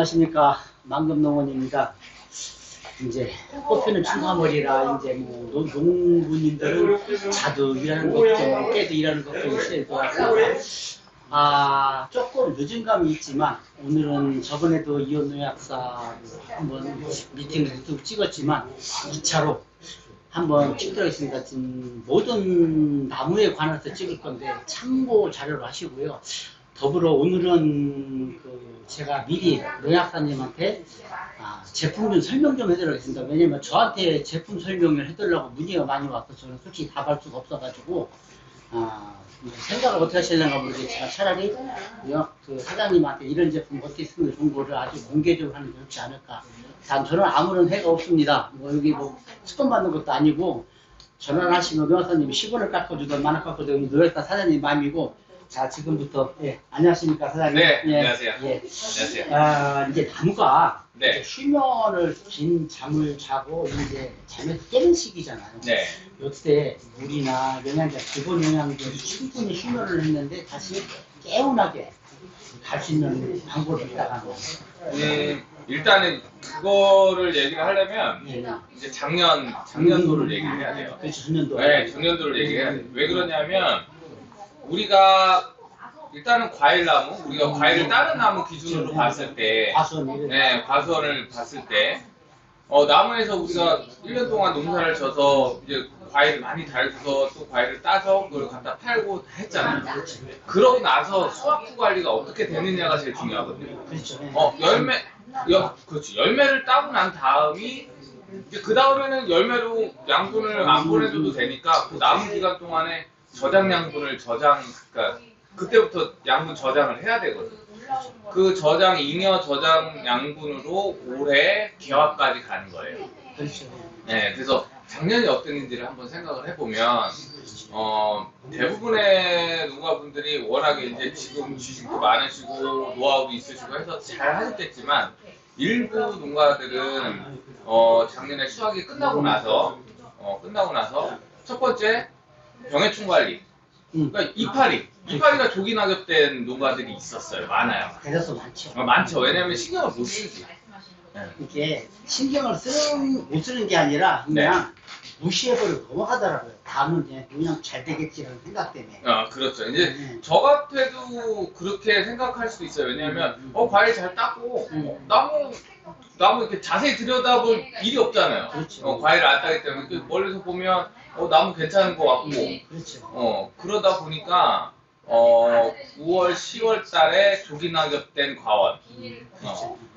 안녕하십니까. 망금농원입니다. 이제 꽃피는 춘삼월이라 이제 뭐 농부님들은 자도 일하는 것도 깨도 일하는 것도 있을 것 같고 조금 늦은 감이 있지만 오늘은 저번에도 이온농약사 한번 미팅을 쭉 찍었지만 2차로 한번 찍도록 하겠습니다. 지금 모든 나무에 관해서 찍을 건데 참고 자료를 하시고요. 더불어 오늘은 제가 미리 농약사님한테 제품 좀 설명 좀 해드리도록 하겠습니다. 왜냐면 저한테 제품 설명을 해드리려고 문의가 많이 와서 저는 솔직히 답할 수가 없어가지고 생각을 어떻게 하시려는가 모르겠지만 차라리 사장님한테 이런 제품 어떻게 쓰는 게 정보를 아주 공개적으로 하는 게 좋지 않을까. 단 저는 아무런 해가 없습니다. 여기 스폰 받는 것도 아니고 전화하시면 농약사님이 10원을 깎아주든 만원 깎아주든 농약사 사장님 마음이고. 자, 지금부터, 안녕하십니까, 사장님. 네, 안녕하세요. 안녕하세요. 이제 나무가 네. 수면을, 긴 잠을 자고, 이제 잠에서 깨는 시기잖아요. 네. 이때 물이나 영양제, 기본 영양제 충분히 수면을 했는데 다시 개운하게 갈 수 있는 방법이 있다가 일단은 그거를 얘기를 하려면 이제 작년도를 얘기를 해야 돼요. 그렇죠, 작년도. 네, 작년도를 얘기해야 돼요. 왜 그러냐면 우리가 일단은 과일나무, 우리가 과일을 따는 나무 기준으로 봤을 때, 과수원을 봤을 때, 나무에서 우리가 1년 동안 농사를 져서 이제 과일을 많이 달고서 또 과일을 따서 그걸 갖다 팔고 했잖아요. 그러고 나서 수확후 관리가 어떻게 되느냐가 제일 중요하거든요. 그렇지. 열매를 따고 난 다음이 이제 그 다음에는 열매로 양분을 안 보내줘도 되니까 그 남은 기간 동안에 저장 양분을 그러니까 그때부터 양분 저장을 해야 되거든. 그 잉여 저장 양분으로 올해 개화까지 가는 거예요. 네, 그래서 작년이 어땠는지를 한번 생각을 해보면 대부분의 농가분들이 워낙에 이제 지금 지식도 많으시고 노하우도 있으시고 해서 잘 하셨겠지만 일부 농가들은 작년에 수확이 끝나고 나서 첫 번째 병해충 관리. 그러니까 이파리가 조기 낙엽된 농가들이 있었어요. 많아요. 그래서 많죠. 많죠. 왜냐면 신경을 못 쓰지. 이게 신경을 못 쓰는 게 아니라 그냥 무시해버리고 넘어가더라고요. 다음은 그냥 잘 되겠지라는 생각 때문에. 그렇죠. 이제 저 같아도 그렇게 생각할 수도 있어요. 왜냐하면 과일 잘 땄고 나무 이렇게 자세히 들여다볼 일이 없잖아요. 그렇죠. 과일을 안 따기 때문에 멀리서 보면 나무 괜찮은 것 같고 그렇죠. 그러다 보니까 9월, 10월 달에 조기 낙엽된 과원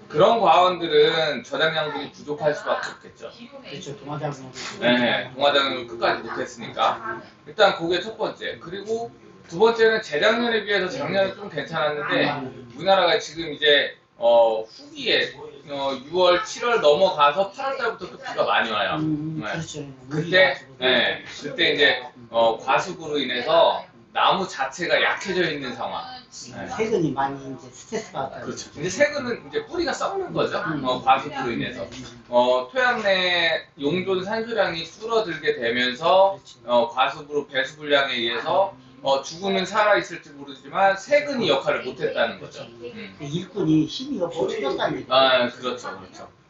그런 과원들은 저장 양분이 부족할 수밖에 없겠죠. 그렇죠. 동화작용을. 네, 동화작용을 끝까지 못했으니까 일단 그게 첫 번째. 그리고 두 번째는 재작년에 비해서 작년은 좀 괜찮았는데 우리나라가 지금 이제 후기에 6월, 7월 넘어가서 8월 달부터 또 비가 많이 와요. 그렇죠. 그때 이제 과습으로 인해서 나무 자체가 약해져 있는 상황. 세근이 많이 이제 스트레스 받아요. 그렇죠. 이제 세근은 이제 뿌리가 썩는 거죠. 과습으로 인해서. 토양 내 용존 산소량이 줄어들게 되면서 과습으로 배수 불량에 의해서 죽으면 살아있을지 모르지만 세근이 역할을 못했다는 거죠. 일꾼이 힘이 없어 죽었다는 얘기. 그렇죠.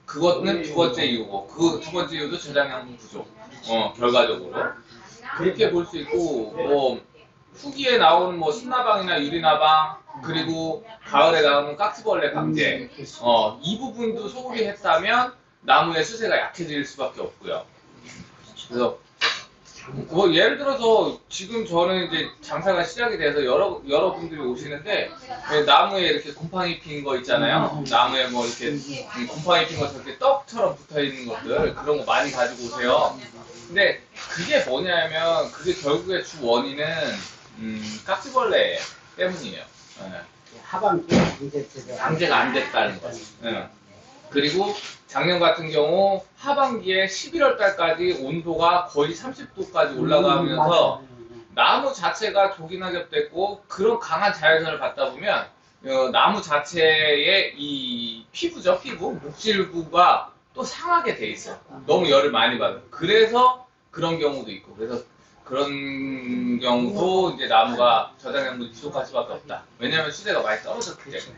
그것은 두 번째 이유고, 그 두 번째 이유도 저장 양분 부족. 결과적으로 그렇게 볼 수 있고, 후기에 나오는 순나방이나 유리나방, 그리고 가을에 나오는 깍지벌레 방제, 이 부분도 소홀히 했다면 나무의 수세가 약해질 수밖에 없고요. 그래서 예를 들어서 지금 저는 이제 장사가 시작이 돼서 여러분들이 오시는데 나무에 이렇게 곰팡이 핀 거 있잖아요. 나무에 이렇게 곰팡이 핀 거 저렇게 떡처럼 붙어 있는 것들 그런 거 많이 가지고 오세요. 근데 그게 뭐냐면 그게 결국에 주 원인은 깍지벌레 때문이에요. 하반기 방제가 안 됐다는 거죠. 그리고 작년 같은 경우 하반기에 11월 달까지 온도가 거의 30도까지 올라가면서 나무 자체가 조기 낙엽됐고 그런 강한 자외선을 받다 보면 나무 자체의 이 피부, 목질부가 또 상하게 돼 있어요. 너무 열을 많이 받아요. 그래서 그런 경우도 있고. 그래서 그런 경우도 이제 나무가 저장량분이 부족할 수밖에 없다. 왜냐하면 시대가 많이 떨어졌기 때문에.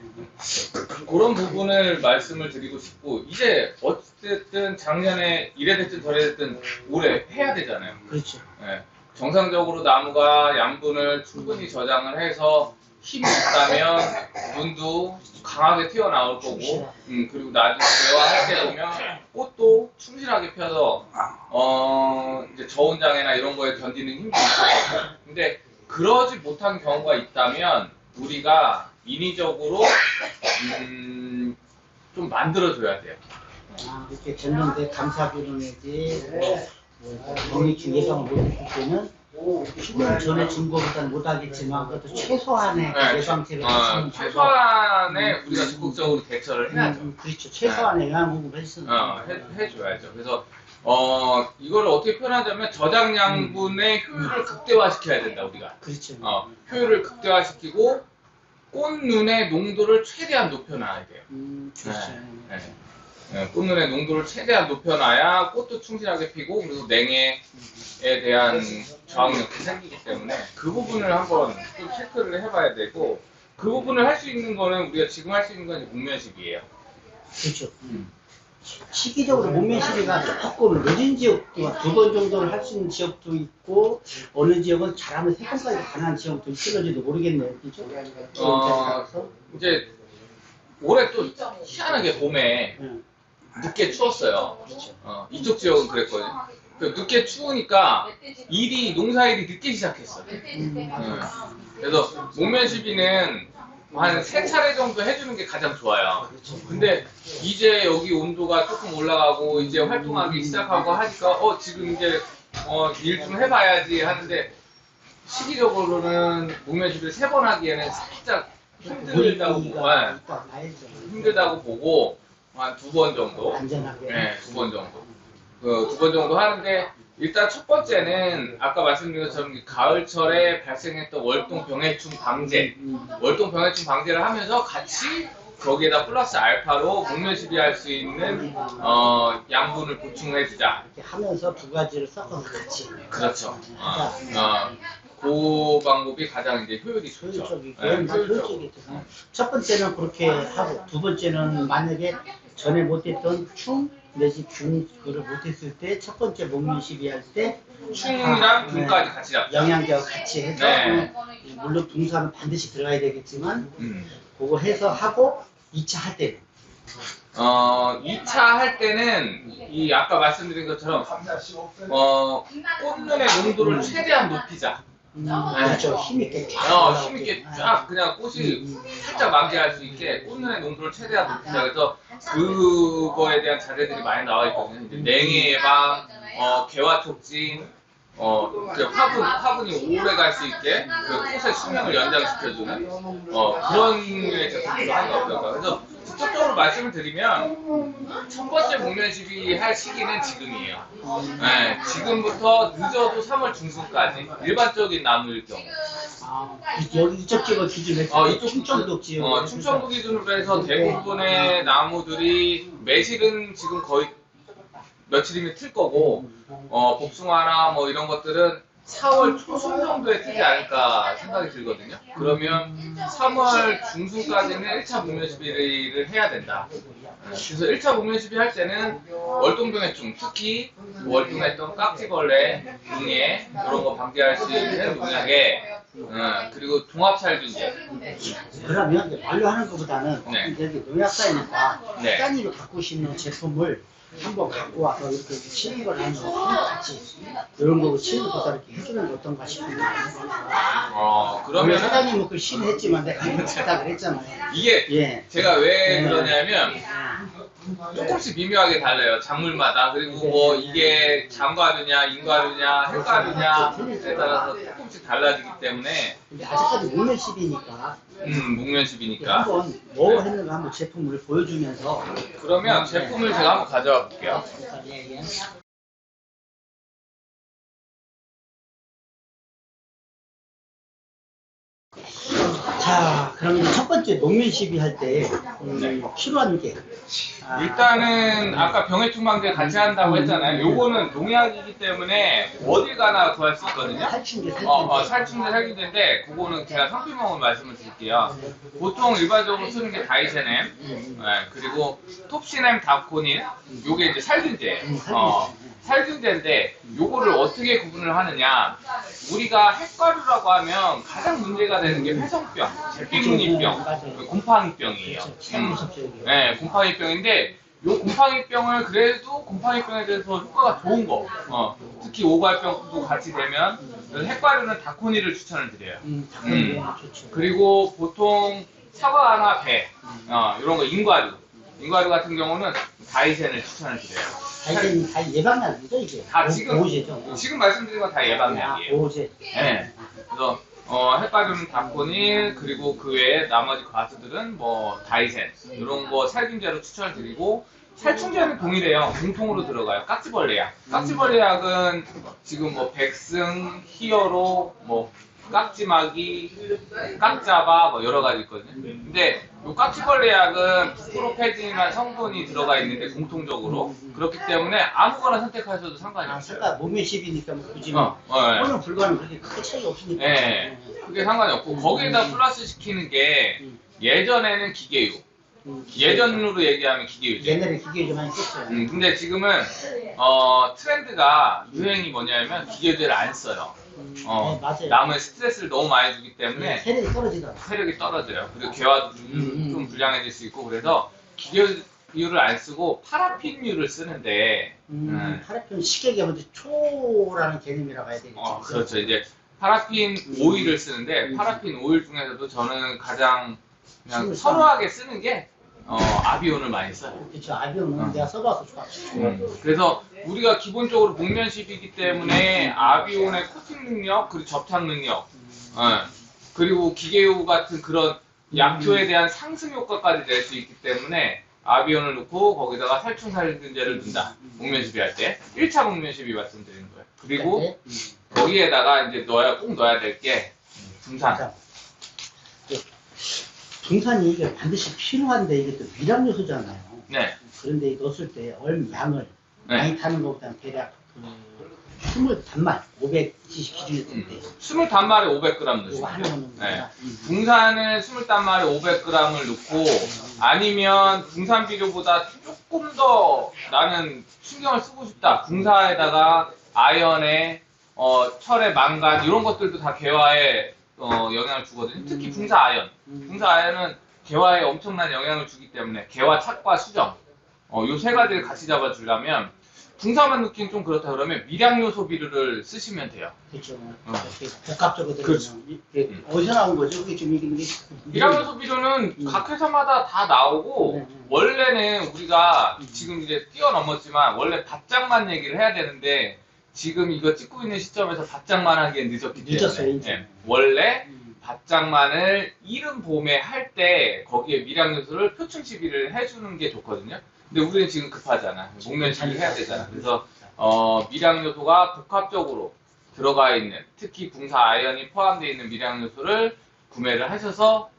그런 부분을 말씀을 드리고 싶고, 이제 어쨌든 작년에 이래 됐든 저래 됐든 올해 해야 되잖아요. 그렇죠. 예. 정상적으로 나무가 양분을 충분히 저장을 해서 힘이 있다면 눈도 강하게 튀어나올 거고, 그리고 나중에 대화할 때 보면 꽃도 충실하게 펴서 이제 저온장애나 이런 거에 견디는 힘도 있어요. 근데 그러지 못한 경우가 있다면 우리가 인위적으로 좀 만들어줘야 돼요. 아, 이렇게 졌는데 감사비로 내지, 병익주 예상을 못했을 때는 지금 전에 준 거보다는 못하겠지만 그래도 최소한의 예상치를 최소한의 우리가 적극적으로 대처를 해야죠. 그렇죠. 최소한의 영양 공급을 해줘야죠. 그래서 이걸 어떻게 표현하자면 저장양분의 효율을 극대화시켜야 된다 우리가. 그렇죠. 효율을 극대화시키고 꽃눈의 농도를 최대한 높여놔야 돼요. 그렇죠. 꽃눈의 농도를 최대한 높여놔야 꽃도 충실하게 피고 그리고 냉해에 대한 저항력이 생기기 때문에 그 부분을 한번 좀 체크를 해봐야 되고 그 부분을 할 수 있는 거는 우리가 지금 할 수 있는 건 목면십이에요. 그렇죠. 시기적으로 목면시비가 조금 늦은 지역도 2번 정도를 할 수 있는 지역도 있고 어느 지역은 잘하면 3번까지 가능한 지역도 있을지도 모르겠네요. 그죠? 이제 올해 또 희한하게 봄에 늦게 추웠어요. 이쪽 지역은 그랬거든요. 늦게 추우니까 농사일이 늦게 시작했어요. 그래서 목면시비는 한 3차례 정도 해주는 게 가장 좋아요. 근데 이제 여기 온도가 조금 올라가고 이제 활동하기 시작하고 하니까 지금 이제 일 좀 해봐야지 하는데 시기적으로는 목면시비를 3번 하기에는 살짝 힘들다고 보고 한 2번 정도, 안전하게. 네, 2번 정도. 2번 정도 하는데 일단 첫 번째는 아까 말씀드린 것처럼 가을철에 발생했던 월동병해충 방제, 월동병해충 방제를 하면서 같이 거기에다 플러스 알파로 목면시비 할 수 있는 양분을 보충해주자. 이렇게 하면서 2가지를 섞어서 같이. 그렇죠. 그 방법이 가장 이제 효율이 좋죠. 효율적이죠. 첫 번째는 그렇게 하고 두 번째는 만약에 전에 못했던 충 내지 균 그걸 못했을 때 첫 번째 목면시비 할 때 충이랑 균까지 같이 잡자. 영양제와 같이 해서 네. 물론 붕사는 반드시 들어가야 되겠지만 그거 해서 하고 2차 할 때는 2차 할 때는 이 아까 말씀드린 것처럼 꽃눈의 농도를 최대한 높이자. 그렇죠. 힘있게 쫙 힘있게 쫙 그냥 꽃이 살짝 만개할 수 있게 꽃눈의 농도를 최대한 높이자. 그래서 그거에 대한 자료들이 많이 나와 있거든요. 이제 냉해 예방, 개화촉진, 화분이 오래 갈 수 있게 그 꽃의 수명을 연장시켜주는 그런 류의 제품도 하나 없을까. 그래서 직접적으로 말씀을 드리면 첫 번째 목면시비 할 시기는 지금이에요. 네, 지금부터 늦어도 3월 중순까지 일반적인 나무일 경우. 여기 이쪽 지역을 기준으로 해서 충청도 지역. 충청도 기준으로 해서 대부분의 나무들이 매실은 지금 거의 며칠이면 틀 거고 복숭아나 뭐 이런 것들은 4월 초순 정도에 트지 않을까 생각이 들거든요. 그러면 3월 중순까지는 1차 목면시비를 해야 된다. 그래서 1차 목면시비 할 때는 월동병해충, 특히 월동했던 깍지벌레, 붕해 이런 거 방지할 수 있는 농약에 그리고 종합살균제. 그러면 이제 말로 하는 것보다는 네. 이제 농약사니까 네. 사장님이 갖고 싶는 제품을 한번 갖고 와서 이렇게 치는 걸 하면 같이 이런 거 치는 것도 이렇게 해주는 게 어떤가 싶은데. 그러면 사장님은 그 신했지만 내가 잘다 그랬잖아요. 이게 제가 왜 그러냐면 조금씩 미묘하게 달라요. 작물마다. 그리고 뭐 이게 장과류냐, 인과류냐, 핵과류냐에 따라서 조금씩 달라지기 때문에. 근데 아직까지 목면시비니까. 목면시비니까. 한번 뭐 했는가 한번 제품을 보여주면서. 그러면 제품을 제가 한번 가져와 볼게요. 예. 자, 그럼 이제 첫 번째 녹면 시비 할 때 필요한 게 일단은 아까 병해충망제 같이 한다고 했잖아요. 요거는 농약이기 때문에 어딜 가나 구할 수 있거든요. 살충제, 살충제 살균제인데 그거는 제가 상품명을 말씀을 드릴게요. 보통 일반적으로 쓰는 게 다이세넴, 그리고 톱시넴 다코닐, 요게 이제 살균제예요. 살균제인데 요거를 어떻게 구분을 하느냐, 우리가 핵과류라고 하면 가장 문제가 되는 게 회성병, pit무늬병, 곰팡이병이에요. 네, 곰팡이병인데 요 곰팡이병을 그래도 곰팡이병에 대해서 효과가 좋은 거, 특히 오갈병도 같이 되면 핵과류는 다코닐을 추천을 드려요. 그리고 보통 사과나 배, 이런 거 인과류 같은 경우는 다이센을 추천을 드려요. 다이센 다 예방약이죠 이게? 다 보호제죠. 지금 말씀드린 건 다 예방약이에요. 보호제. 네. 그래서 핵과류는 다코닐, 그리고 그 외에 나머지 과수들은 뭐 다이센 이런 거 살균제로 추천을 드리고, 살충제는 동일해요. 공통으로 들어가요. 깍지벌레약. 깍지벌레약은 지금 뭐 백승, 히어로, 뭐 깍지마기, 깍자바 뭐 여러 가지 있거든요. 근데 요 깍지벌레약은 부프로페딘이라는 성분이 들어가 있는데 공통적으로 그렇기 때문에 아무거나 선택하셔도 상관이 없어요. 그러니까 몸에 십이니까 뭐 굳이 오늘 불과는 그렇게 크게 차이가 없으니까. 네, 그게 상관이 없고 거기에다 플러스 시키는 게 예전에는 기계유. 예전으로 얘기하면 기계유죠. 옛날에 기계유 좀 많이 썼어요. 근데 지금은 트렌드가 유행이 뭐냐면 기계유제를 안 써요. 네, 맞아요. 나무에 스트레스를 너무 많이 주기 때문에 세력이 떨어지더라고요. 세력이 떨어져요. 그리고 개화도 좀 불량해질 수 있고, 그래서 기계유를 안 쓰고 파라핀유를 쓰는데, 파라핀 쉽게 얘기하면 초라는 개념이라고 해야 되겠죠. 그렇죠. 이제 파라핀 오일을 쓰는데, 파라핀 오일 중에서도 저는 가장 그냥 선호하게 쓰는 게 아비온을 많이 써요. 그렇죠. 아비온은 내가 써봐서 좋아. 그래서 우리가 기본적으로 목면십이기 때문에 아비온의 코팅 능력, 그리고 접착 능력, 그리고 기계유 같은 그런 약효에 대한 상승 효과까지 낼 수 있기 때문에 아비온을 넣고 거기다가 살충살균제를 넣는다. 목면십이 할 때 1차 목면십이 말씀드리는 거예요. 그리고 거기에다가 이제 꼭 넣어야 될 게 붕산. 붕산이 이게 반드시 필요한데 이게 또 미량 요소잖아요. 네. 그런데 넣었을 때 양을 네. 많이 타는 것보다는 대략 20단말 500cc 기준이었는데 20단말에 500g 넣으시면 이거 하나 넣는 네. 거야. 붕산은 20단말에 500g을 넣고, 아니면 붕산 비료보다 조금 더 나는 신경을 쓰고 싶다. 붕사에다가 아연에 철의 망간 이런 것들도 다 개화에 영향을 주거든요. 특히 붕사 아연. 붕사 아연은 개화에 엄청난 영향을 주기 때문에 개화 착과 수정 요 세 가지를 같이 잡아주려면 붕사만 넣기는 좀 그렇다 그러면 미량요소 비료를 쓰시면 돼요. 그렇죠. 복합적으로 그렇죠. 어디서 나온 거죠? 그게 좀 이게 미량요소 비료는 각 회사마다 다 나오고 원래는 우리가 지금 이제 뛰어넘었지만 원래 밭장만 얘기를 해야 되는데 지금 이거 찍고 있는 시점에서 밭장만 하기엔 늦었기 때문에 늦었어요, 원래 밭장만을 이른 봄에 할 때 거기에 미량요소를 표층 시비를 해주는 게 좋거든요. 근데 우리는 지금 급하잖아. 목면 시비를 해야 되잖아. 그래서 미량요소가 복합적으로 들어가 있는, 특히 붕사 아연이 포함되어 있는 미량요소를 구매를 하셔서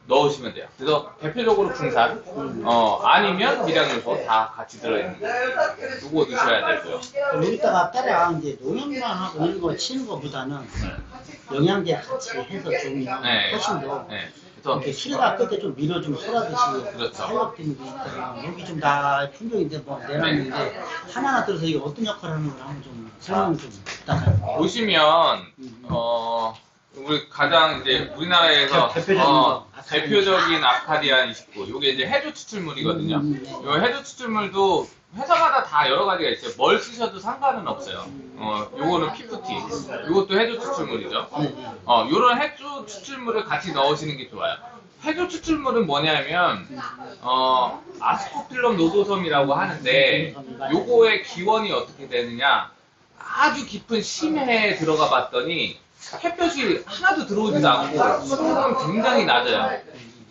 넣으시면 돼요. 그래서 대표적으로 붕산, 아니면 미량요소 다 같이 들어있는 거. 요거 넣으셔야 되고요. 여기다가 따라 이제 농약만 하고 이런 거 치는 것보다는 영양제 같이 해서 좀 훨씬 더 이렇게 실가 끝에 좀 밀어 좀 쏠아듯이 그렇죠. 활력되는 게 있잖아요. 여기 좀 다 품종인데 뭐 내놨는데 하나하나 들어서 이게 어떤 역할을 하는 걸 한번 좀 설명 좀 부탁할게요. 보시면 우리 가장 이제 우리나라에서 대표적인 아카디안 29, 요게 이제 해조 추출물이거든요. 요 해조 추출물도 회사마다 다 여러 가지가 있어요. 뭘 쓰셔도 상관은 없어요. 요거는 피프티, 요것도 해조 추출물이죠. 요런 해조 추출물을 같이 넣으시는 게 좋아요. 해조 추출물은 뭐냐면 아스코필럼 노도섬이라고 하는데 요거의 기원이 어떻게 되느냐, 아주 깊은 심해에 들어가 봤더니 햇볕이 하나도 들어오지도 않고 수온은 굉장히 낮아요.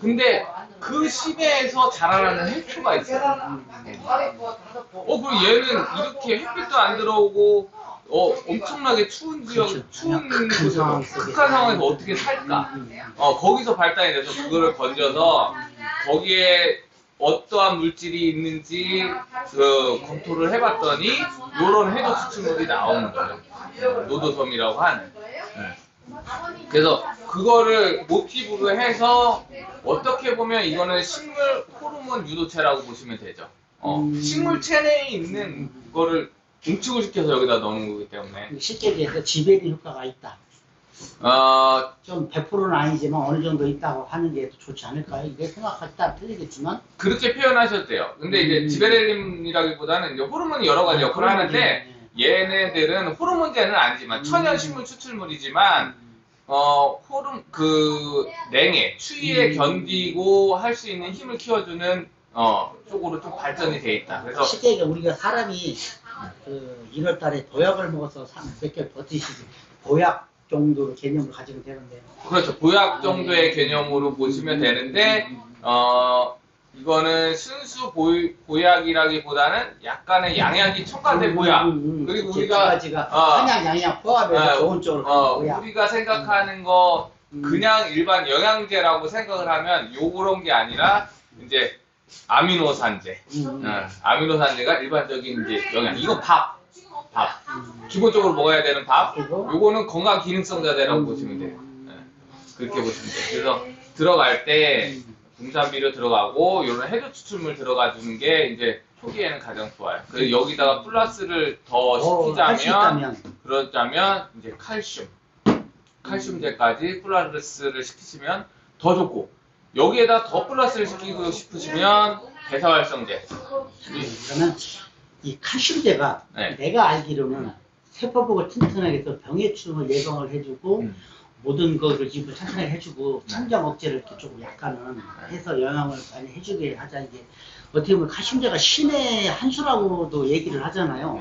근데 그 심해에서 자라나는 해초가 있어요. 그리고 얘는 이렇게 햇빛도 안 들어오고 엄청나게 추운 지역, 그렇죠. 추운 극한 상황 속에서. 극한 상황에서 어떻게 살까? 거기서 발단이 돼서 그거를 건져서 거기에 어떠한 물질이 있는지 그 검토를 해봤더니 요런 해저 추출물이 나오는 거예요. 노도섬이라고 하는. 그래서 그거를 모티브로 해서 어떻게 보면 이거는 식물 호르몬 유도체라고 보시면 되죠. 식물체 내에 있는 거를 응축을 시켜서 여기다 넣는 거기 때문에 쉽게 얘기해서 지배리 효과가 있다. 좀 100%는 아니지만 어느 정도 있다고 하는 게 좋지 않을까요? 이게 생각할 따라 틀리겠지만 그렇게 표현하셔도 돼요. 근데 이제 지베렐린이라기보다는 이제 호르몬이 여러 가지 역할을 하는데 얘네들은 호르몬제는 아니지만 천연 식물 추출물이지만 냉해, 추위에 견디고 할 수 있는 힘을 키워주는 쪽으로 좀 발전이 돼 있다. 그래서 쉽게 얘기해 우리가 사람이 그 1월 달에 보약을 먹어서 몇 개월 버티시고 보약 정도로 개념을 가지면 되는데 그렇죠. 보약 정도의 개념으로 보시면 되는데 이거는 순수 보약이라기보다는 약간의 양약이 첨가된 보약. 그리고 우리가 한약 양약 포함해서 좋은 쪽으로 보약. 우리가 생각하는 거 그냥 일반 영양제라고 생각을 하면 요런 게 아니라 이제 아미노산제. 아미노산제가 일반적인 이제 영양. 이건 밥. 기본적으로 먹어야 되는 밥. 요거는 건강 기능성자재라고 보시면 돼요. 그렇게 보시면 돼요. 그래서 들어갈 때 동산비료 들어가고 이런 해조 추출물 들어가 주는 게 이제 초기에는 가장 좋아요. 그래서 여기다가 플러스를 더 그러자면 이제 칼슘제까지 플러스를 시키시면 더 좋고 여기에다 더 플러스를 시키고 싶으시면 대사활성제. 그러면 이 칼슘제가 내가 알기로는 세포복을 튼튼하게 해서 병의 출현을 예방을 해주고 모든 것을 입을 튼튼하게 해주고 천장 억제를 이렇게 조금 약간은 해서 영향을 많이 해주게 하자. 이게 어떻게 보면 칼슘제가 신의 한 수라고도 얘기를 하잖아요.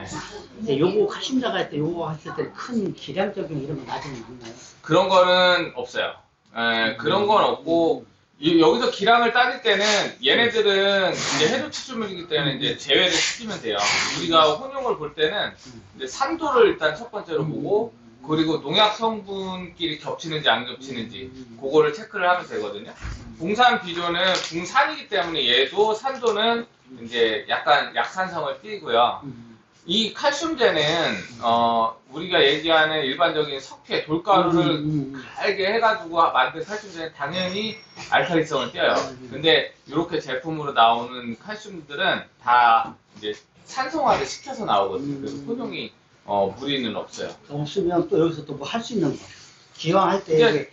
근데 요거 칼슘제가 할 때 요거 했을 때 큰 기량적인 이런 거 나중에 있나요? 그런 거는 없어요. 그런 건 없고 여기서 기량을 따질 때는 얘네들은 이제 해조 추출물이기 때문에 이제 제외를 시키면 돼요. 우리가 혼용을 볼 때는 이제 산도를 일단 첫 번째로 보고 그리고 농약 성분끼리 겹치는지 안 겹치는지 그거를 체크를 하면 되거든요. 봉산 비료는 붕산이기 때문에 얘도 산도는 이제 약간 약산성을 띠고요. 이 칼슘제는 우리가 얘기하는 일반적인 석회, 돌가루를 갈게 해가지고 만든 칼슘제는 당연히 알칼리성을 띄어요. 근데 이렇게 제품으로 나오는 칼슘들은 다 이제 산성화를 시켜서 나오거든요. 그래서 혼용이 무리는 없어요. 없으면 또 여기서 또 뭐 할 수 있는 거. 기왕 할 때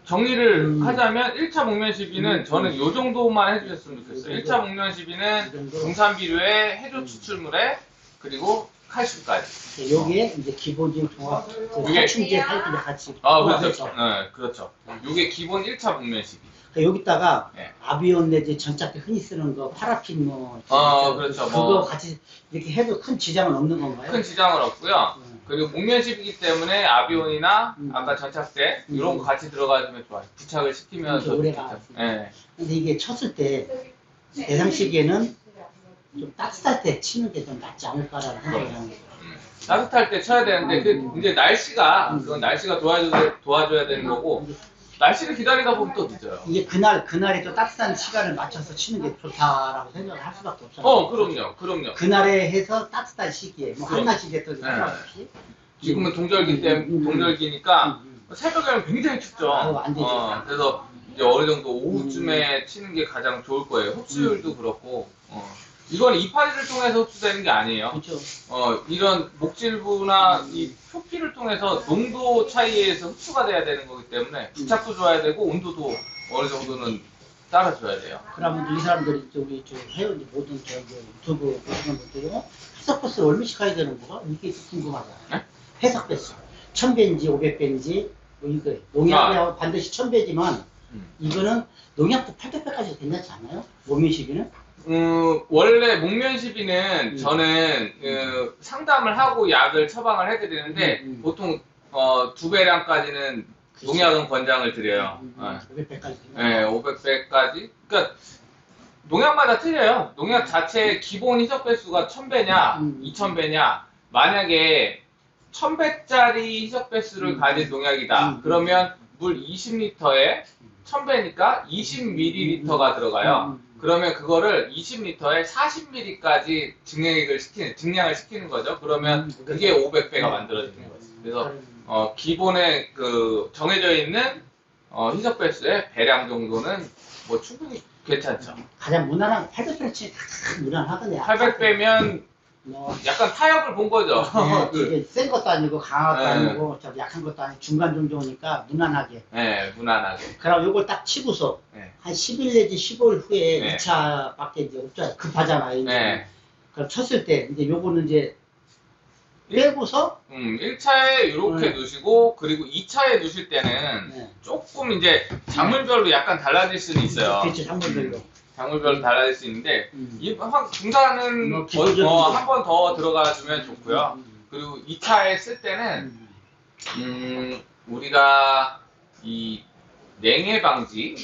정리를 하자면 1차 목면 시비는 저는 요 정도만 해주셨으면 좋겠어요. 1차 목면 시비는 동산비료에 해조 추출물에 그리고 칼슘까지. 여기에 이제 기본적인 종합 칼슘제 살균제 같이. 그렇죠. 네, 그렇죠. 요게 기본 1차 목면 시비. 여기다가 아비온 내지 전작기 흔히 쓰는 거 파라핀 뭐 그렇죠. 그거 같이 이렇게 해도 큰 지장은 없는 건가요? 큰 지장은 없고요. 그리고 목면십이기 때문에 아비온이나 아까 전착제 이런 거 같이 들어가주면 좋아요. 부착을 시키면 더 좋죠. 근데 이게 쳤을 때 대상시기에는 좀 따뜻할 때 치는 게 좀 낫지 않을까라는 생각을 합니다. 따뜻할 때 쳐야 되는데 이제 날씨가 그건 날씨가 도와줘야 되는 거고. 날씨를 기다리다 보면 또 늦어요. 이게 그날에 또 따뜻한 시간을 맞춰서 치는 게 좋다라고 생각을 할 수밖에 없잖아요. 그럼요. 그날에 해서 따뜻한 시기에, 뭐 한낮 시기에 또 상관없이. 지금은 동절기니까 새벽에는 굉장히 춥죠. 안 되죠. 그래서 이제 어느 정도 오후쯤에 치는 게 가장 좋을 거예요. 흡수율도 그렇고. 이건 이파리를 통해서 흡수되는 게 아니에요. 그렇죠. 이런 목질부나 이 표피를 통해서 농도 차이에서 흡수가 돼야 되는 거기 때문에 부착도 좋아야 되고 온도도 어느 정도는 따라줘야 돼요. 그러면 이 사람들이 우리 회원 모든 유튜브 보시는 분들이 해석 배수를 얼마씩 해야 되는 거가 이게 궁금하잖아요. 네? 해석 배수 1000배인지 500배인지 뭐 이거 농약이라고 반드시 1000배지만 이거는 농약도 800배까지 괜찮지 않아요? 목면시비는? 원래 목면시비는 저는 상담을 하고 약을 처방을 해드리는데 보통 2배량까지는 농약은 권장을 드려요. 500배까지. 네, 500배까지. 그러니까 농약마다 틀려요. 농약 자체의 기본 희석 배수가 1000배냐, 2000배냐, 만약에 1000배짜리 희석배수를 가진 농약이다. 그러면 물 20리터에 1000배니까 20ml가 들어가요. 그러면 그거를 20리터에 40ml까지 증량을 시키는 거죠. 그러면 그게 500배가 만들어지는 거죠. 그래서 기본에 그 정해져 있는 희석배수의 배량 정도는 뭐 충분히 괜찮죠. 가장 무난한 800배는 진짜 무난하거든요. 800배면 뭐, 약간 타협을 본 거죠. 이게 센 것도 아니고 강한 것도 네. 아니고 좀 약한 것도 아니고 중간 정도니까 무난하게. 네, 무난하게. 그럼 요걸 딱 치고서 네. 한 10일 내지 15일 후에 네. 2차밖에 이제 없잖아요. 급하잖아요. 이제. 네. 그럼 쳤을 때 이제 요거는 이제 빼고서 1차에 이렇게 넣으시고 그리고 2차에 넣으실 때는 네. 조금 이제 작물별로 약간 달라질 수는 있어요. 그렇죠. 작물별로. 작물별로 달라질 수 있는데 이 중간은 뭐 기본적인 한 번 더 들어가 주면 좋고요. 그리고 2차에 쓸 때는 우리가 이 냉해 방지,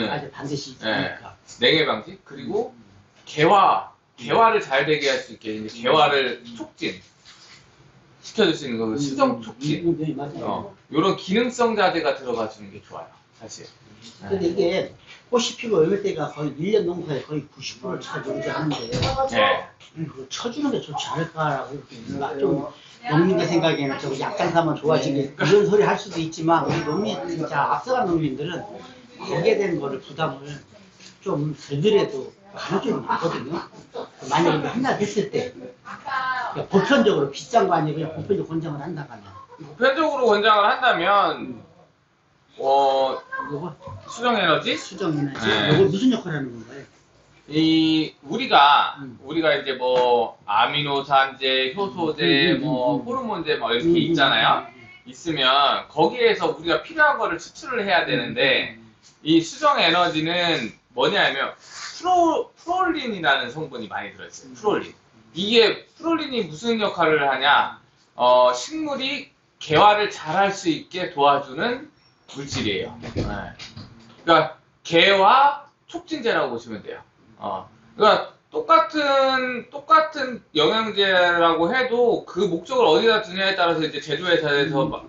아주 반드시 네. 있으니까. 냉해 방지 그리고 개화를 잘 되게 할 수 있게 이제 개화를 촉진 시켜줄 수 있는 거, 수정 촉진. 네, 맞아요. 이런 기능성 자재가 들어가 주는 게 좋아요, 사실. 근데 이게 꽃이 피고 열릴 때가 거의 1년 농사에 거의 90%를 차지하지 않는데 네. 그거 쳐주는 게 좋지 않을까라고 이렇게 뭔가 좀 농민들 생각에는 저거 약간 사면 좋아지게 그런 소리 할 수도 있지만 우리 농민 진짜 앞서간 농민들은 거기에 대한 거를 부담을 좀 들더라도 가는 쪽이 많거든요. 만약에 이거 하나 됐을 때 그냥 보편적으로 비싼 거 아니고 그냥 보편적으로 권장을 한다면 보편적으로 권장을 한다면 요거 수정 에너지 수정에너지 네. 요거 무슨 역할을 하는 건가요? 우리가 이제 뭐 아미노산제, 효소제, 뭐 호르몬제 뭐 이렇게 있잖아요. 있으면 거기에서 우리가 필요한 거를 추출을 해야 되는데 이 수정 에너지는 뭐냐면 프롤린이라는 성분이 많이 들어있어요. 프롤린. 이게 프롤린이 무슨 역할을 하냐? 식물이 개화를 잘 할 수 있게 도와주는 물질이에요. 네. 그러니까 개화 촉진제라고 보시면 돼요. 그러니까 똑같은 영양제라고 해도 그 목적을 어디다 두냐에 따라서 이제 제조회사에서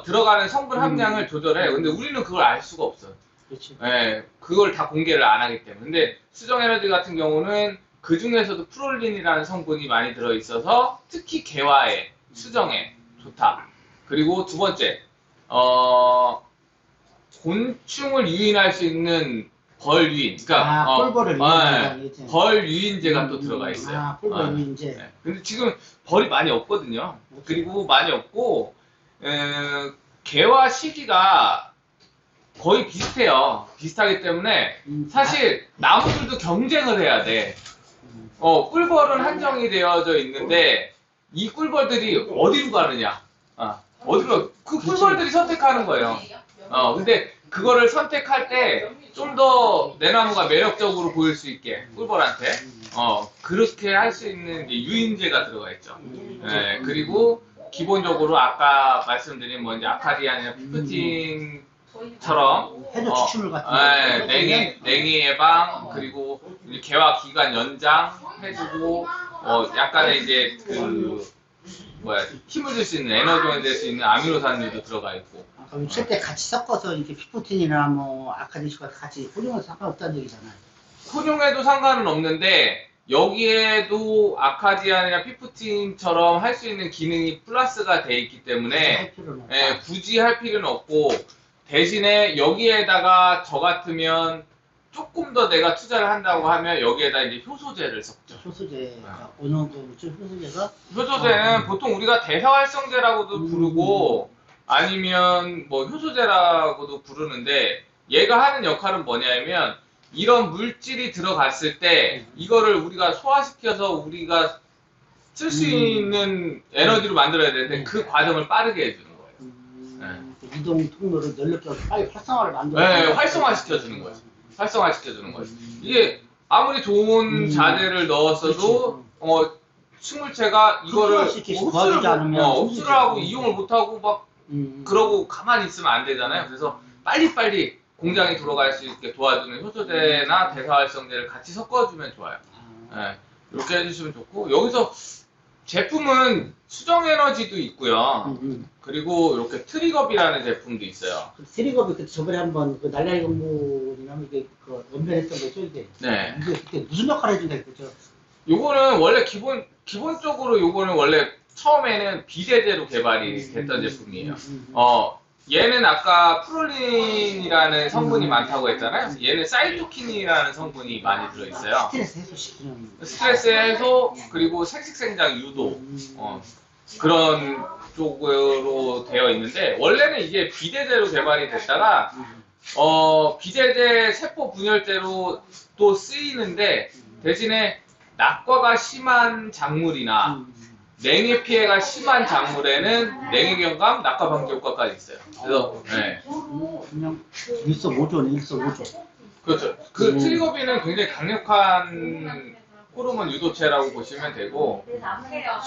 들어가는 성분 함량을 조절해. 근데 우리는 그걸 알 수가 없어요. 그렇죠. 네, 그걸 다 공개를 안 하기 때문에. 근데 수정 에너지 같은 경우는 그 중에서도 프롤린이라는 성분이 많이 들어 있어서 특히 개화에, 수정에 좋다. 그리고 두 번째, 곤충을 유인할 수 있는 벌 유인. 그러니까 꿀벌을 유인한다는 거지. 벌 유인제가 또 들어가 있어요. 꿀벌 유인제. 네. 근데 지금 벌이 많이 없거든요. 그리고 많이 없고 개화 시기가 거의 비슷해요. 비슷하기 때문에 사실 나무들도 경쟁을 해야 돼. 꿀벌은 한정이 되어져 있는데 이 꿀벌들이 어디로 가느냐? 어디로? 그 꿀벌들이 선택하는 거예요. 근데 그거를 선택할 때 좀 더 내 나무가 매력적으로 보일 수 있게 꿀벌한테 그렇게 할 수 있는 이제 유인제가 들어가 있죠. 네, 그리고 기본적으로 아까 말씀드린 뭐 이제 아카디아나 피프틴처럼 해조 추출물 같은 냉해 예방 그리고 이제 개화 기간 연장 해주고 약간의 이제 힘을 줄 수 있는 에너지가 될 수 있는 아미노산들도 들어가 있고. 그럼 칠때 같이 섞어서 이렇게 피프틴이나 뭐 아카디시가 같이 혼용해서 상관없다는 얘기잖아요. 혼용해도 상관은 없는데 여기에도 아카디안이나 피프틴처럼 할 수 있는 기능이 플러스가 돼 있기 때문에 굳이 할 필요는 없고 대신에 여기에다가 저 같으면 조금 더 내가 투자를 한다고 하면 여기에다 이제 효소제를 섞죠. 효소제가 어느 정도 효소제가? 효소제는 보통 우리가 대사활성제라고도 부르고 아니면 뭐 효소제라고도 부르는데 얘가 하는 역할은 뭐냐면 이런 물질이 들어갔을 때 이거를 우리가 소화시켜서 우리가 쓸 수 있는 에너지로 만들어야 되는데 그 과정을 빠르게 해주는 거예요. 이동 통로를 넓게 빨리 활성화를 만들어. 네, 활성화시켜주는 거예요. 활성화시켜주는 거예요. 이게 아무리 좋은 자재를 넣었어도 식물체가 이거를 흡수를 하고 이용을 못하고 막 그러고 가만히 있으면 안 되잖아요. 그래서 빨리빨리 공장이 돌아갈 수 있게 도와주는 효소제나 대사활성제를 같이 섞어주면 좋아요. 네, 이렇게 해주시면 좋고 여기서 제품은 수정 에너지도 있고요. 음. 그리고 이렇게 트리겁이라는 제품도 있어요. 그 트리거비 그 저번에 한번 그 날라리 공무이나 이게 그 연변했던 거죠 이게. 네. 이게 그때 무슨 역할을 해준다 했죠? 요거는 원래 기본적으로 요거는 원래 처음에는 비대제로 개발이 됐던 제품이에요. 얘는 아까 프롤린이라는 성분이 많다고 했잖아요. 얘는 사이토킨이라는 성분이 많이 들어있어요. 스트레스 해소시키는. 스트레스 해소 그리고 색식생장 유도 그런 쪽으로 되어 있는데 원래는 이게 비대제로 개발이 됐다가 비대제 세포 분열제로 또 쓰이는데 대신에 낙과가 심한 작물이나 냉해 피해가 심한 작물에는 냉해 경감, 낙과 방지 효과까지 있어요. 그래서 네. 그냥 일석오조네 일석오조. 그렇죠. 그 트리거비는 굉장히 강력한 호르몬 유도체라고 보시면 되고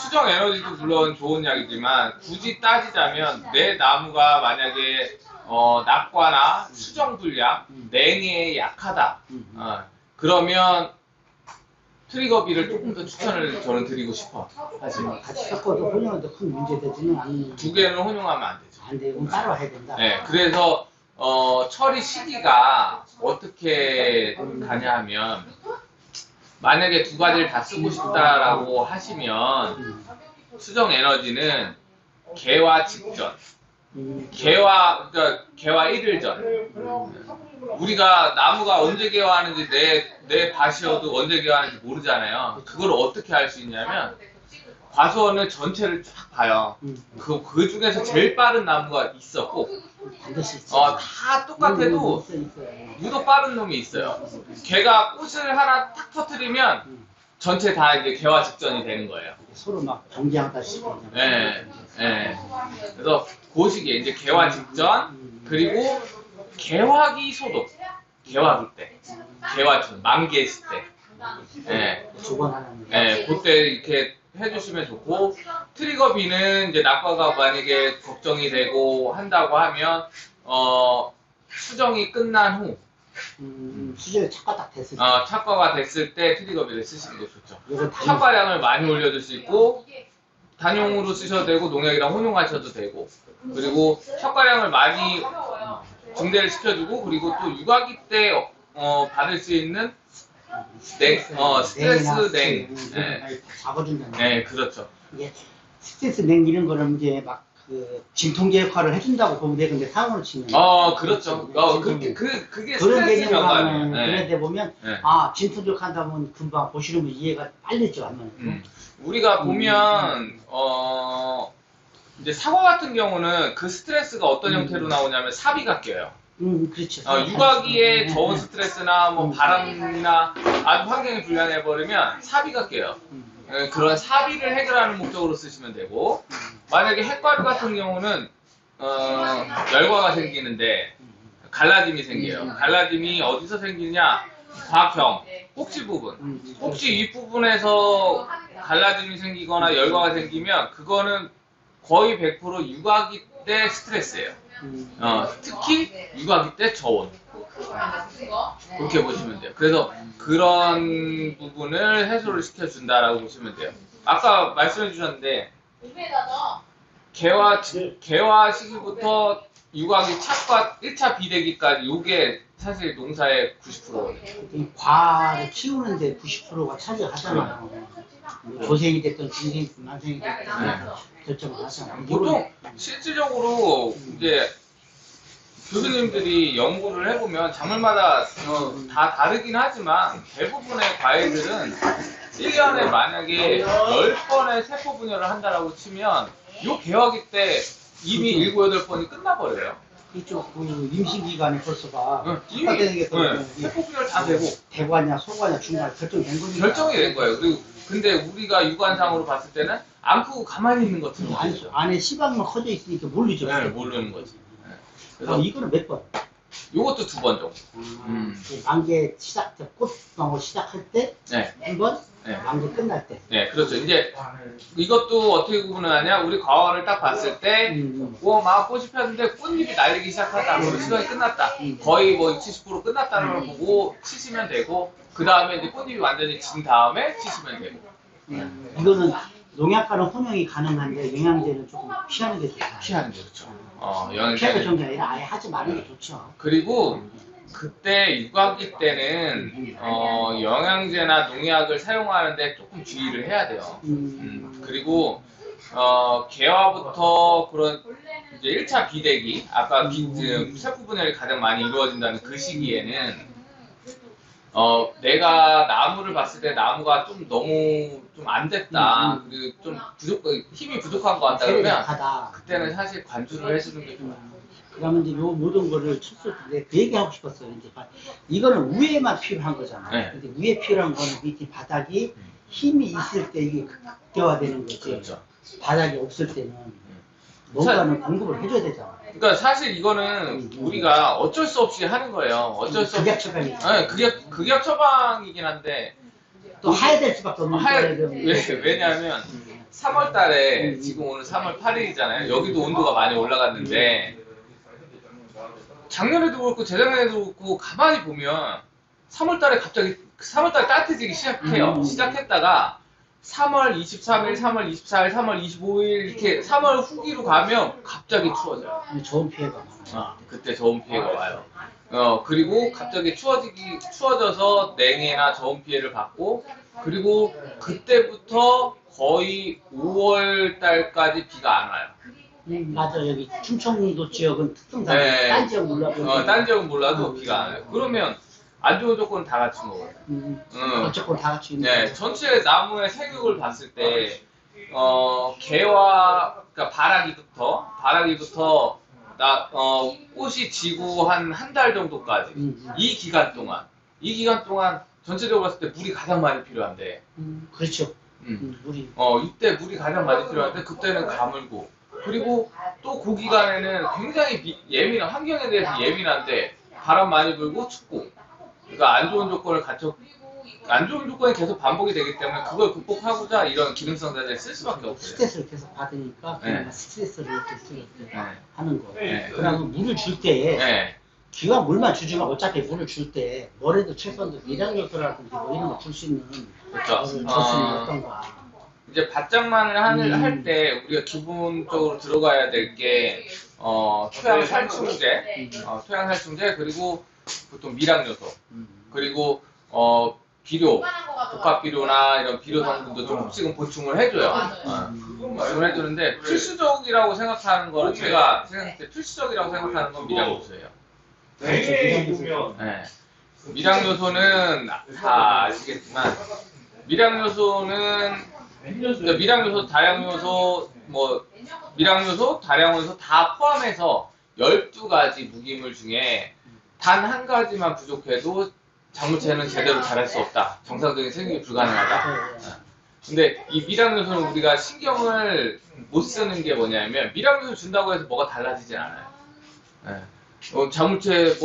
수정 에너지도 물론 좋은 약이지만 굳이 따지자면 내 나무가 만약에 낙과나 수정 불량, 냉해에 약하다. 그러면 트리거비를 조금 더 추천을 저는 드리고 싶어. 사실 같이 섞어도 혼용해도 큰 문제 되지는 않는. 두 개는 혼용하면 안 되죠. 안 돼. 그럼 따로 해야 된다. 네, 그래서 처리 시기가 어떻게 가냐 하면 만약에 두 가지를 다 쓰고 싶다라고 하시면 수정 에너지는 개화 직전, 개화 1일 전. 우리가 나무가 언제 개화하는지 내 밭이어도 언제 개화하는지 모르잖아요. 그걸 어떻게 알 수 있냐면 과수원을 전체를 쫙 봐요. 그 중에서 제일 빠른 나무가 있어 꼭. 반드시 있어. 다 똑같아도 유독 빠른 놈이 있어요. 걔가 꽃을 하나 탁 터뜨리면 전체 다 이제 개화 직전이 되는 거예요. 서로 막 경쟁하다시피. 네, 네. 그래서 그 시기에 이제 개화 직전 그리고 개화기 소독, 개화기 때, 개화 전 만개했을 때, 네, 두번 하는. 네, 그때 이렇게 해주시면 좋고 트리거비는 이제 낙과가 만약에 걱정이 되고 한다고 하면 수정이 끝난 후. 수정이 착과 딱 됐을 때. 착과가 됐을 때 트리거비를 쓰시는 게 좋죠. 이건 착과량을 많이 올려줄 수 있고 단용으로 쓰셔도 되고 농약이랑 혼용하셔도 되고 그리고 착과량을 많이 증대를 시켜주고 그리고 또 육아기 때 받을 수 있는 스트레스 냉. 네. 잡아준다는. 네, 그렇죠. 이게 스트레스 냉 이런 거는 이제 막 그 진통제 역할을 해준다고 보면 돼. 근데 상황으로 치면. 그렇죠. 그게 그런 스트레스 개념으로 경감이에요. 하면 네. 그런 데 보면 네. 진통제 한다면 금방 보시는 분 이해가 빨리죠 하면. 우리가 보면 이제 사과 같은 경우는 그 스트레스가 어떤 형태로 나오냐면 사비가 껴요. 그렇죠. 육아기에 저온 스트레스나 뭐 바람이나 아주 환경이 불량해 버리면 사비가 껴요. 그런 사비를 해결하는 목적으로 쓰시면 되고 만약에 핵과류 같은 경우는 열과가 생기는데 갈라짐이 생겨요. 갈라짐이 어디서 생기냐? 과경, 꼭지 부분. 꼭지 윗부분에서 갈라짐이 생기거나 열과가 생기면 그거는 거의 100% 육아기 때 스트레스예요. 특히 육아기 때 저온. 그렇게 보시면 돼요. 그래서 그런 부분을 해소를 시켜준다라고 보시면 돼요. 아까 말씀해 주셨는데 개화 시기부터 육아기 착과 1차 비대기까지 이게 사실 농사의 90%예요. 과를 키우는데 90%가 차지하잖아요. 조생이 됐든 중생이 됐든 난생이 됐든 결정을 하잖아요. 보통 실질적으로 이제 교수님들이 연구를 해보면 작물마다 다 다르긴 하지만 대부분의 과일들은 1년에 만약에 10번의 세포 분열을 한다라고 치면 요 개화기 때 이미 7, 8번이 끝나버려요. 그렇죠. 그 임신 기간에 벌써가 이미 되는 게 세포 분열 다 되고 대과냐 소과냐 중간 결정된 거니까. 결정이 된 거예요. 그리고 근데 우리가 육안상으로 봤을 때는 안 크고 가만히 있는 것처럼 보이죠. 안에 시방만 커져 있으니까 모르죠. 네, 모르는 거지. 그래서 이거는 몇 번? 요것도 2번 정도. 만개 시작 때 꽃방울 시작할 때 네. 한 번, 네. 만개 끝날 때. 네, 그렇죠. 이제 이것도 어떻게 구분하냐? 우리 과화를 딱 봤을 때, 막 꽃이 폈는데 꽃잎이 날리기 시작하다. 그럼 시간이 끝났다. 거의 뭐 70% 끝났다는 걸 보고 치시면 되고, 그 다음에 이제 꽃잎이 완전히 진 다음에 치시면 되고. 이거는 농약과는 혼용이 가능한데 영양제는 조금 피하는 게 좋다. 피하는 게 좋죠. 피하는 영양제. 정도가 아니라 아예 하지 말는 게 좋죠. 그리고 그때 육아기 때는 영양제나 농약을 사용하는데 조금 주의를 해야 돼요. 그리고 개화부터 그런 이제 1차 비대기, 아까 세포 분열이 가장 많이 이루어진다는 그 시기에는 내가 나무를 봤을 때 나무가 좀 너무 좀 안 됐다, 그리고 좀 힘이 부족한 것 같다 그러면 그때는 사실 관주를 해주는 게 좋아요. 그러면 이제 요 모든 거를 쳤을 때 그 얘기 하고 싶었어요. 이제 이거는 위에만 필요한 거잖아요. 네. 근데 위에 필요한 거는 밑에 바닥이 힘이 있을 때 이게 극대화되는 거지. 그렇죠. 바닥이 없을 때는 뭔가는 공급을 해줘야 되잖아. 그러니까 사실 이거는 우리가 어쩔 수 없이 하는 거예요. 어쩔 수 없이. 극약 처방이. 네, 극약 처방이긴 한데 또 하야 될 수밖에 없는 거예요. 왜냐하면 3월 달에 지금 오늘 3월 8일이잖아요. 여기도 온도가 많이 올라갔는데 작년에도 그렇고 재작년에도 그렇고 가만히 보면 3월 달에 갑자기 3월 달에 따뜻해지기 시작해요. 시작했다가 3월 23일, 3월 24일, 3월 25일 이렇게 3월 후기로 가면 갑자기 추워져요. 좋은 피해가 많아요. 그때 저온 피해가 와요. 그리고 갑자기 추워져서 냉해나 저온 피해를 받고, 그리고 그때부터 거의 5월 달까지 비가 안 와요. 맞아. 여기 충청도 지역은 특성상 네. 딴 지역 몰라도 딴 지역은 몰라도 비가 안 와요. 그러면 안 좋은 조건은 다 같이 먹어요. 어쨌건 다 같이 있는 네, 전체 나무의 세격을 봤을 때 개와 그러니까 바라기부터 꽃이 지고 한 달 정도까지 이 기간 동안 전체적으로 봤을 때 물이 가장 많이 필요한데 그렇죠. 물이 이때 물이 가장 많이 필요한데 그때는 가물고, 그리고 또 그 기간에는 굉장히 예민한 환경에 대해서 예민한데 바람 많이 불고 춥고, 그러니까 안 좋은 조건이 계속 반복이 되기 때문에 그걸 극복하고자 이런 기능성 자재를 쓸 수밖에 없어요. 스트레스를 계속 받으니까 그냥 네. 스트레스를 이렇게 네. 하는 거. 네. 그러면 물을 줄 때 네. 기가 물만 주지만 어차피 물을 줄 때 뭐래도 최소한 미량요소라든지 뭐 이런 거 줄 수 있는 그렇죠. 거를 줄 수 있는 어떤가. 이제 밭장만을 할 때 우리가 기본적으로 들어가야 될 게 토양살충제, 그리고 보통 미량요소, 그리고 비료, 복합비료나 이런 비료 성분도 조금씩은 보충을 해줘요. 보충을 해주는데 필수적이라고 생각하는 거는 제가 생각할 때 필수적이라고 생각하는 건 미량요소예요. 네. 미량요소는 다 아시겠지만 미량요소, 다량요소, 미량요소, 다량요소 다 포함해서 12가지 무기물 중에 단 한 가지만 부족해도 작물체는 제대로 자랄 수 없다. 정상적인 생육이 불가능하다. 근데 이 미량요소는 우리가 신경을 못 쓰는 게 뭐냐면 미량요소 준다고 해서 뭐가 달라지진 않아요. 작물체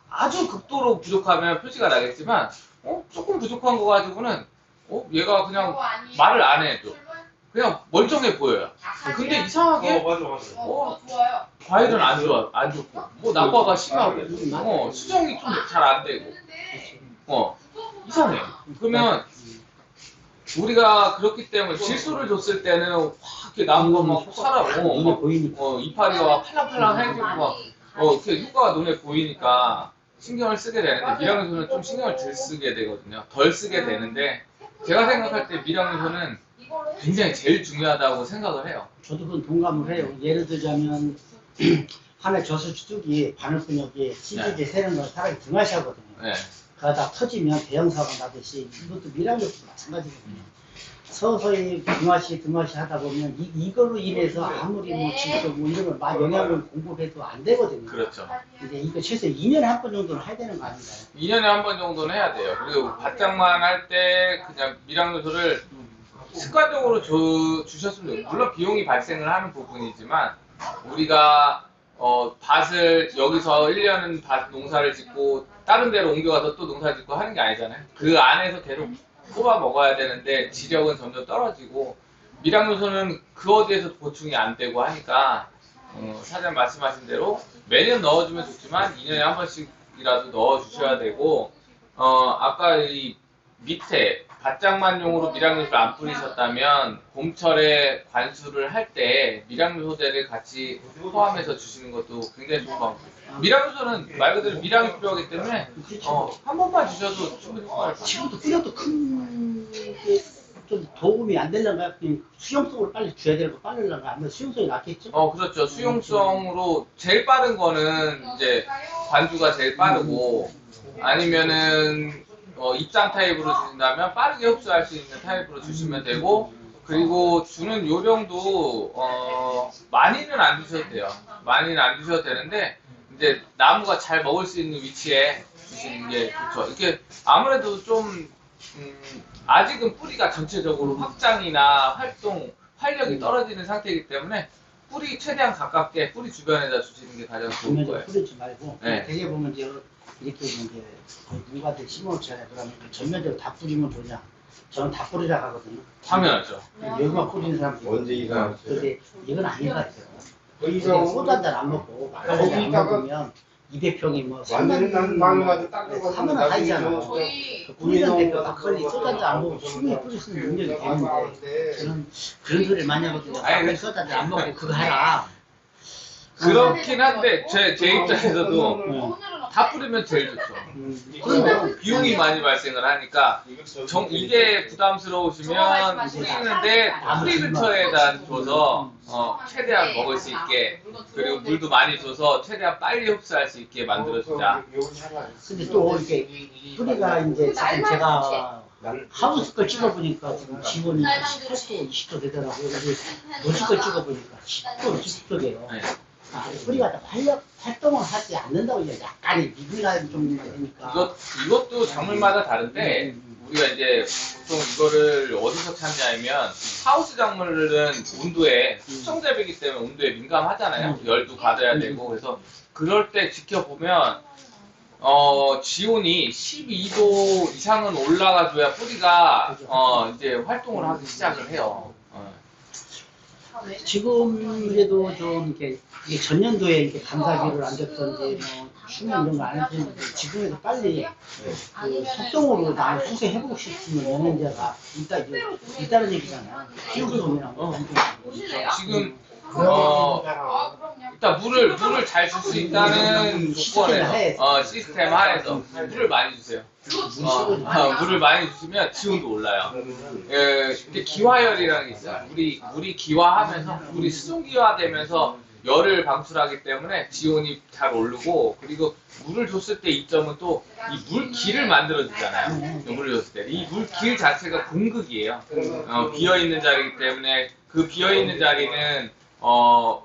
아주 극도로 부족하면 표시가 나겠지만 조금 부족한 거 가지고는 얘가 그냥 말을 안 해도 그냥 멀쩡해 보여요. 근데 이상하게 과일은 안 좋고 낙과가 심하고 수정이 좀 잘 안 되고 이상해. 그러면 우리가 그렇기 때문에 질소를 줬을 때는 확 이렇게 나무가 막 살아고 이파리가 팔랑팔랑해지고 막 이렇게 효과가 눈에 보이니까 신경을 쓰게 되는데 미량요소는 좀 신경을 덜 쓰게 되거든요. 덜 쓰게 되는데 제가 생각할 때 미량요소는 굉장히 제일 중요하다고 생각을 해요. 저도 그건 동감을 해요. 예를 들자면 하나의 저수지뚝이 바늘근육에 CG제 세는 걸 사람이 등하시하거든요. 네. 그러다 터지면 대형 사고가 나듯이 이것도 미량요소 마찬가지거든요. 서서히 등하시 하다 보면 이걸로 인해서 아무리 질소 이런 걸 영양을 공급해도 안 되거든요. 그렇죠. 근데 이거 최소 2년에 한 번 정도는 해야 되는 거 아닌가요? 2년에 한 번 정도는 해야 돼요. 그리고 밭장만 할 때 그냥 미량요소를 습관적으로 주셨으면 돼요. 물론 비용이 발생을 하는 부분이지만 우리가 밭을 여기서 1년은 밭 농사를 짓고 다른 데로 옮겨가서 또 농사 짓고 하는 게 아니잖아요. 그 안에서 계속 뽑아 먹어야 되는데 지력은 점점 떨어지고 미량요소는 그 어디에서 보충이 안 되고 하니까 사장님 말씀하신 대로 매년 넣어주면 좋지만 2년에 한 번씩이라도 넣어주셔야 되고 아까 이 밑에 밭장만용으로 미량요소를 안 뿌리셨다면 봄철에 관수를 할 때 미량요소제를 같이 포함해서 주시는 것도 굉장히 좋은 방법이에요. 미량요소는 말 그대로 미량이 필요하기 때문에 한 번만 주셔도 충분히 효과를 봐요. 지금도 뿌려도 좀 도움이 안 되려면 그냥 수용성으로 빨리 줘야 되는 거 빠르려면 아무래도 수용성이 낫겠죠? 그렇죠. 수용성으로 제일 빠른 거는 이제 관주가 제일 빠르고 아니면은 입장 타입으로 주신다면 빠르게 흡수할 수 있는 타입으로 주시면 되고 그리고 주는 요령도 많이는 안 주셔도 돼요. 많이는 안 주셔도 되는데 이제 나무가 잘 먹을 수 있는 위치에 주시는 게 좋죠. 이게 아무래도 좀 아직은 뿌리가 전체적으로 확장이나 활력이 떨어지는 상태이기 때문에 뿌리 최대한 가깝게 뿌리 주변에다 주시는 게 가장 좋을 거예요. 뿌리지 말고 네. 되게 보면 이제 이렇게 이제 누가들 심어놓잖아요. 그러면 전면적으로 다 뿌리면 좋냐? 저는 다 뿌리라 하거든요. 당연하죠. 여기만 뿌리는 사람들이 언제 이사? 근데 이건 아닌 것 같아요. 이사 소주 한 잔 안 먹고 막걸리 안 먹으면 200평이 뭐 완전히 난 망가지고 딱 들어가서 3만 원 하이잖아. 저희 뿌리는데 그 막걸리 소주 한 잔 안 먹고 충분히 뿌릴 수 있는 능력이 되는데 저는 그런 소리를 많이 하거든요. 아니, 막걸리 소주 한 잔 안 먹고 그거 해라. 그렇긴 한데 제 입장에서도 오늘은 다 뿌리면 제일 좋죠. 그런데 비용이 많이 발생을 하니까 이게 부담스러우시면 뿌리는데 뿌리 근처에다 줘서 최대한 먹을 수 있게 그리고 물도 많이 줘서 최대한 빨리 흡수할 수 있게 만들어주자. 근데 또 이렇게 뿌리가 이제 지금 제가 하우스 걸 찍어보니까 지금 지원이 18도, 20도 되더라고요. 여기 노지 걸 찍어보니까 10도, 20도 돼요. 네. 뿌리가 활동을 하지 않는다고 이제 약간의 미비한 좀 되니까. 이것도 작물마다 다른데 우리가 이제 보통 이거를 어디서 찾냐면 하우스 작물은 온도에 수정재배이기 때문에 온도에 민감하잖아요. 열도 가둬야 되고 그래서 그럴 때 지켜보면 지온이 12도 이상은 올라가줘야 뿌리가 이제 활동을 하기 시작을 해요. 지금에도 좀 이렇게 전년도에 이렇게 감사기를 안 줬던지 뭐 춤을 이런 거 안 했는데 지금에도 빨리 그 속성으로 나를 수세해보고 싶으면 영양제가 있다는 얘기잖아요. 키우기동이랑 지금 아, 그럼요. 일단 물을 잘 줄 수 있다는 조건에서 시스템 하에서 물을 많이 주세요. 물을 많이 주시면 지온도 올라요. 이게 기화열이라는 게 있어요. 물이 기화하면서 물이 수중 기화되면서 열을 방출하기 때문에 지온이 잘 오르고 그리고 물을 줬을 때 이점은 또 이 물기를 만들어주잖아요. 물을 줬을 때 이 물길 자체가 공극이에요. 비어 있는 자리이기 때문에 그 비어 있는 자리는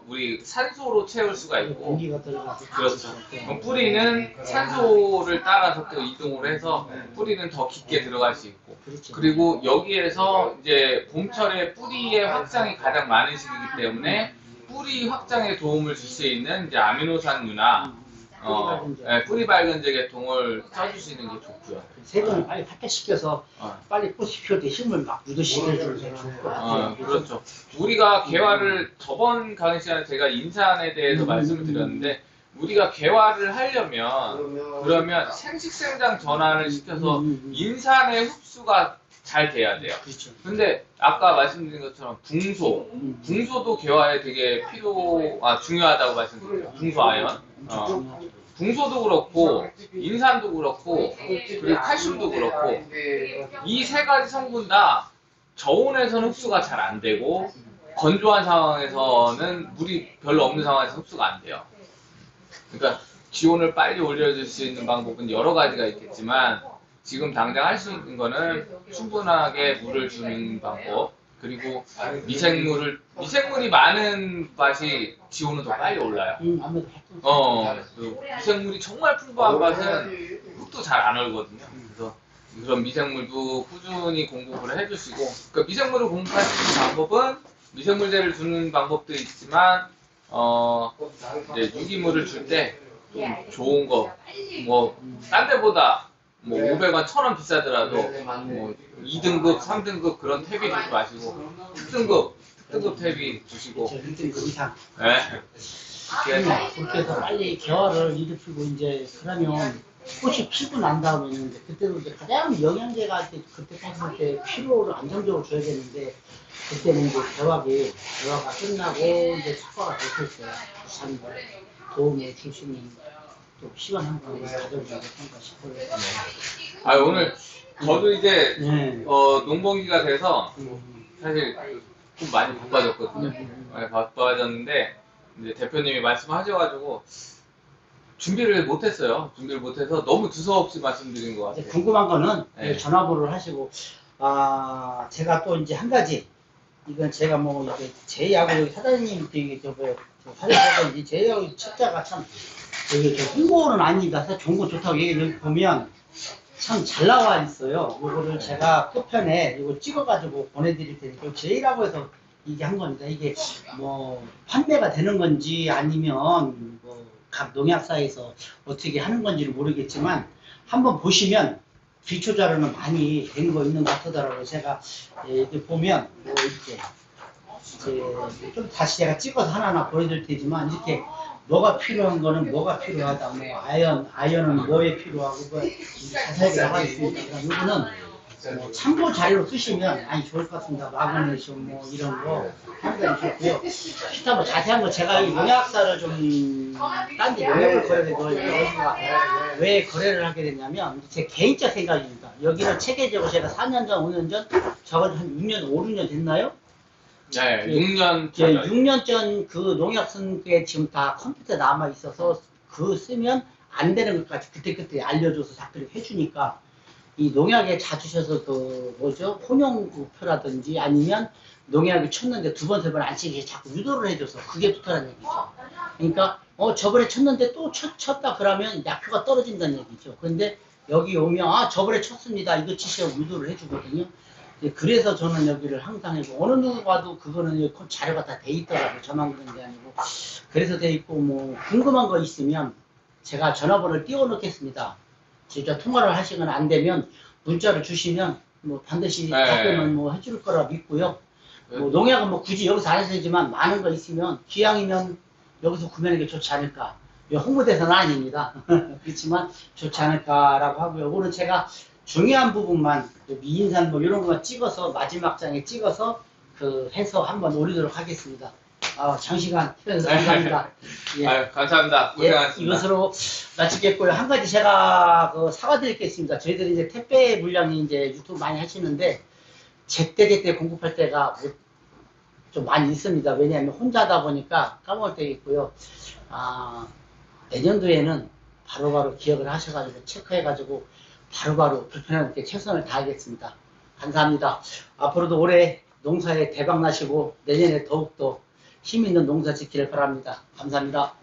우리 산소로 채울 수가 있고 공기가 들어가서 그렇죠. 그럼 뿌리는 산소를 따라서 또 이동을 해서 뿌리는 더 깊게 들어갈 수 있고 그리고 여기에서 이제 봄철에 뿌리의 확장이 가장 많은 시기이기 때문에 뿌리 확장에 도움을 줄 수 있는 이제 아미노산유나 뿌리 밝은제 계통을 써주시는 게 좋고요. 세균을 빨리 파괴시켜서 빨리 꽃이 피울 때 힘을 막 유도시켜주는 게 좋을 것 같아요. 그렇죠. 우리가 개화를 저번 강의 시간에 제가 인산에 대해서 말씀을 드렸는데 우리가 개화를 하려면 그러면 생식생장 전환을 시켜서 인산의 흡수가 잘 돼야 돼요. 그렇죠. 근데 아까 말씀드린 것처럼 붕소도 개화에 되게 중요하다고 말씀드렸죠. 붕소 아연. 붕소도 그렇고 인산도 그렇고 그리고 칼슘도 그렇고 이 세 가지 성분 다 저온에서는 흡수가 잘 안 되고 건조한 상황에서는 물이 별로 없는 상황에서 흡수가 안 돼요. 그러니까 지온을 빨리 올려줄 수 있는 방법은 여러 가지가 있겠지만 지금 당장 할 수 있는 거는 충분하게 물을 주는 방법 그리고 미생물이 많은 밭이 지온은 더 빨리 올라요. 그 미생물이 정말 풍부한 밭은 흙도 잘 안 얼거든요. 그래서 그런 미생물도 꾸준히 공급을 해주시고, 그러니까 미생물을 공급할 수 있는 방법은 미생물제를 주는 방법도 있지만, 이제 유기물을 줄 때 좀 좋은 거, 뭐 딴 데보다 뭐 500원, 1000원 비싸더라도 뭐 2등급, 3등급 그런 탭이 주지 마시고 특등급 탭이 주시고 네. 지켜야지. 그렇게 해서 빨리 개화를 일으키고 이제 그러면 꽃이 피고 난 다음에 이제 그때도 이제 가장 영양제가 그때 탔을 때 피로를 안정적으로 줘야 되는데 그때는 이제 개화가 끝나고 이제 착화가 됐었어요. 참 도움을 줄 수 있는 또 시간 한 번을 가져보지 못한가 싶어요. 아 오늘 저도 이제 네. 농번기가 돼서 사실 좀 많이 바빠졌거든요. 많이 바빠졌는데 이제 대표님이 말씀하셔가지고 준비를 못했어요. 준비를 못해서 너무 두서없이 말씀드린 것 이제 같아요. 궁금한 거는 네. 전화번호를 하시고 제가 또 이제 한 가지 이건 제가 뭐 이게 제야구 여기 사장님 되게 사장님 제야구 책자가 참 여기 홍보는 아니다. 좋은 거 좋다고 얘기 보면 참 잘 나와 있어요. 이거를 제가 끝편에 이거 찍어가지고 보내드릴 테니까 제이라고 해서 이게 한 겁니다. 이게 뭐 판매가 되는 건지 아니면 뭐 각 농약사에서 어떻게 하는 건지는 모르겠지만 한번 보시면 기초 자료는 많이 된 거 있는 것 같더라고요. 제가 이렇게 보면 뭐 이렇게 좀 다시 제가 찍어서 하나하나 보여드릴 테지만 이렇게 뭐가 필요한 거는 뭐가 필요하다. 뭐 아연은 뭐에 필요하고 뭐 자세하게 나와 있으니까 이거는 뭐 참고 자료로 쓰시면 아니 좋을 것 같습니다. 마그네슘 뭐 이런 거 상당히 좋고요. 기타 뭐 자세한 거 제가 이 농약사를 좀 딴 데 농약을 거래를 여기가 왜 거래를 하게 됐냐면 제 개인적 생각입니다. 여기는 체계적으로 제가 4년 전, 5년 전 저건 한 6년, 5, 6년 됐나요? 네, 6년 예, 6년 전 그 농약 쓴 게 지금 다 컴퓨터에 남아 있어서 그 쓰면 안 되는 것까지 그때그때 알려줘서 작별을 해주니까 이 농약에 자주셔서 그 뭐죠 혼용표라든지 아니면 농약을 쳤는데 두 번 세 번 안 치게 자꾸 유도를 해줘서 그게 좋다는 얘기죠. 그러니까 저번에 쳤는데 또 쳤다 그러면 약효가 떨어진다는 얘기죠. 그런데 여기 오면 저번에 쳤습니다 이거 치시라고 유도를 해주거든요. 그래서 저는 여기를 항상 해고 어느 누구 봐도 그거는 자료가 다 돼 있더라고요. 저만 그런 게 아니고 그래서 돼 있고 뭐 궁금한 거 있으면 제가 전화번호를 띄워 놓겠습니다. 직접 통화를 하시거나 안 되면 문자를 주시면 뭐 반드시 답변을 뭐 해줄 거라 믿고요. 뭐 농약은 뭐 굳이 여기서 안 해도 되지만 많은 거 있으면 기왕이면 여기서 구매하는 게 좋지 않을까. 홍보대사는 아닙니다. 그렇지만 좋지 않을까라고 하고요. 오늘 제가 중요한 부분만 미인산 뭐 이런 거만 찍어서 마지막 장에 찍어서 해서 한번 올리도록 하겠습니다. 장시간 해주셔서 감사합니다. 예. 아유, 감사합니다. 고생하셨습니다. 예, 이것으로 마치겠고요. 한 가지 제가 사과드릴 게 있습니다. 저희들이 이제 택배 물량이 이제 유튜브 많이 하시는데 제때 공급할 때가 좀 많이 있습니다. 왜냐하면 혼자다 보니까 까먹을 때가 있고요. 내년도에는 바로바로 기억을 하셔가지고 체크해가지고 바로바로 불편하게 최선을 다하겠습니다. 감사합니다. 앞으로도 올해 농사에 대박 나시고 내년에 더욱더 힘있는 농사 짓기를 바랍니다. 감사합니다.